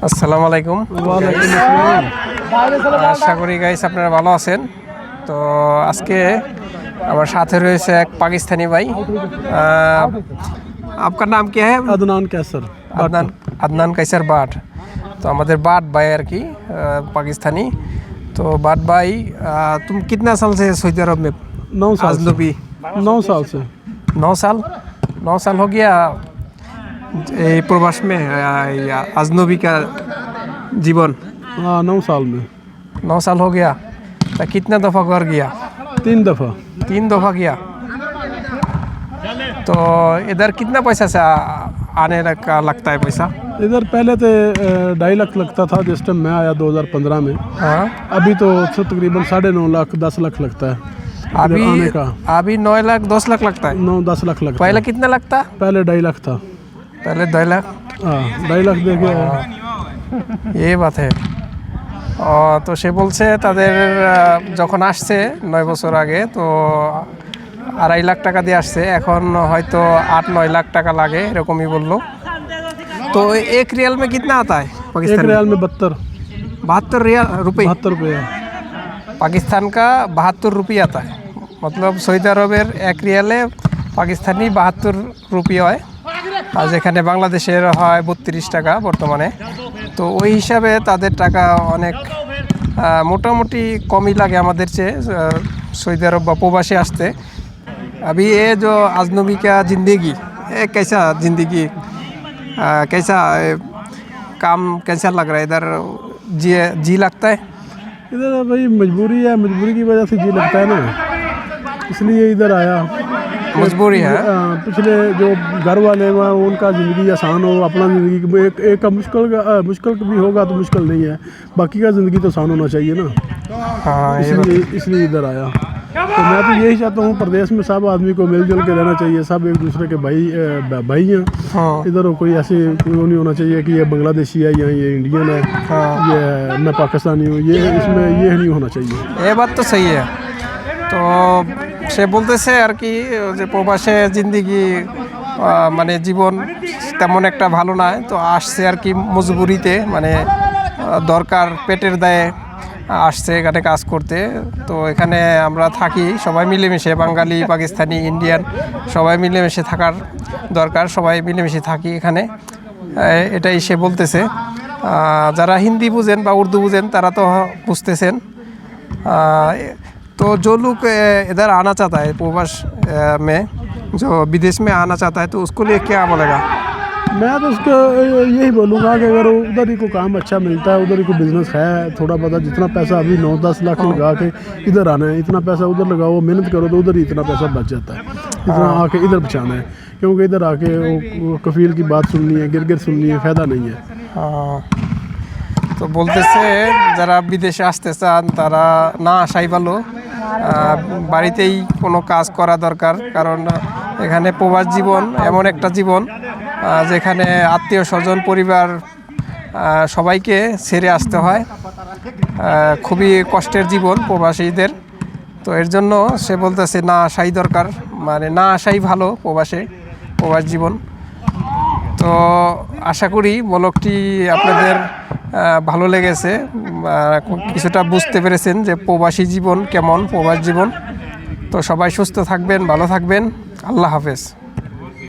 আসসালামু আলাইকুম। ওয়ালাইকুম আসসালাম। আশা করি গাইস আপনারা ভালো আছেন। তো আজকে আমার সাথে রয়েছে এক পাকিস্তানি ভাই। আপনার নাম কি হ্যাঁ? अदनान कैसर আদনান আদনান কাইসার বাট। তো আমাদের বাট ভাই আর কি पाकिस्तानी। तो बात भाई तुम कितना साल से सऊदी अरब में? 9 साल से। अजनबी 9 साल से 9 साल 9 साल हो गया प्रवास में अजनबी का जीवन। हाँ 9 साल में 9 साल हो गया। तो कितना दफ़ा घर गया? 3 दफ़ा। 3 दफ़ा गया। तो इधर कितना पैसा से आने का लगता है पैसा? इधर पहले तो 2.5 लाख लगता था जिस टाइम मैं आया 2015 में। हाँ अभी तो तकरीबन 9.5 लाख 10 लाख लगता है इधर आने का। अभी 9 लाख 10 लाख लगता है। 9-10 लाख लगता पहले है। कितना लगता? पहले 2.5 लाख था। पहले 2 लाख। हाँ 2.5 लाख दे के এই বাত হে। তো সে বলছে তাদের যখন আসছে 9 বছর আগে তো 2.5 লাখ টাকা দিয়ে আসছে, এখন হয়তো 8-9 লাখ টাকা লাগে এরকমই বললো। तो 1 रियाल में कितना आता है 1 पाकिस्तान? रियाल में 72 रियाल रुपये। 72 रुपये। पाकिस्तान का 72 रुपये आता है। मतलब সৌদি আরবের 1 রিয়ালে পাকিস্তানি 72 রুপি হয়, আর যেখানে বাংলাদেশের হয় 32 টাকা বর্তমানে। তো ওই হিসাবে তাদের টাকা অনেক মোটামুটি কমই লাগে আমাদের চেয়ে সৌদি আরব বা প্রবাসী আসতে। अभी ये जो अजनबी का ज़िंदगी कैसा ज़िंदगी कैसा काम कैसा लग रहा है इधर? जी लगता है? इधर भाई मजबूरी है, मजबूरी की वजह से जी लगता है ना, इसलिए इधर आया। मजबूरी है। पिछले जो घर वाले हैं उनका ज़िंदगी आसान हो, अपना ज़िंदगी एक का मुश्किल भी होगा तो मुश्किल नहीं है, बाकी का ज़िंदगी तो आसान होना चाहिए ना। हाँ इसलिए इधर आया। तो मैं तो यही चाहता हूँ प्रदेश में सब आदमी को मिलजुल के रहना चाहिए, सब एक दूसरे के भाई हैं। हाँ इधर कोई ऐसे कोई नहीं होना चाहिए कि ये बांग्लादेशी है या ये इंडियन है, ये मैं पाकिस्तानी हूँ, ये इसमें ये नहीं होना चाहिए। ये बात तो सही है। তো সে বলতেছে আর কি যে প্রবাসে জিন্দিগি মানে জীবন তেমন একটা ভালো নয়, তো আসছে আর কি মজবুরিতে, মানে দরকার পেটের দায়ে আসছে এখানে কাজ করতে। তো এখানে আমরা থাকি সবাই মিলেমিশে, বাঙালি পাকিস্তানি ইন্ডিয়ান সবাই মিলেমিশে থাকার দরকার, সবাই মিলেমিশে থাকি এখানে, এটাই সে বলতেছে। যারা হিন্দি বুঝেন বা উর্দু বুঝেন তারা তো বুঝতেছেন। तो जो लोग इधर आना चाहता है प्रवास में, जो विदेश में आना चाहता है, तो उसको लिए क्या बोलेगा? मैं तो उसको यही बोलूँगा कि अगर उधर ही को काम अच्छा मिलता है, उधर ही को बिज़नेस है थोड़ा बहुत, जितना पैसा अभी 9-10 लाख लगा के इधर आना है, इतना पैसा उधर लगाओ, मेहनत करो तो उधर ही इतना पैसा बच जाता है। इतना आके इधर बचाना है, क्योंकि इधर आके वो कफील की बात सुननी है, गिर सुननी है, फ़ायदा नहीं है। हाँ তো বলতেছে যারা বিদেশে আসতে চান তারা না আসাই ভালো, বাড়িতেই কোনো কাজ করা দরকার। কারণ এখানে প্রবাস জীবন এমন একটা জীবন যেখানে আত্মীয় স্বজন পরিবার সবাইকে ছেড়ে আসতে হয়, খুবই কষ্টের জীবন প্রবাসীদের। তো এর জন্য সে বলতেছে না আসাই দরকার, মানে না আসাই ভালো প্রবাস জীবন। তো আশা করি ব্লগটি আপনাদের ভালো লেগেছে, কিছুটা বুঝতে পেরেছেন যে প্রবাসী জীবন কেমন, প্রবাস জীবন। তো সবাই সুস্থ থাকবেন, ভালো থাকবেন, আল্লাহ হাফেজ।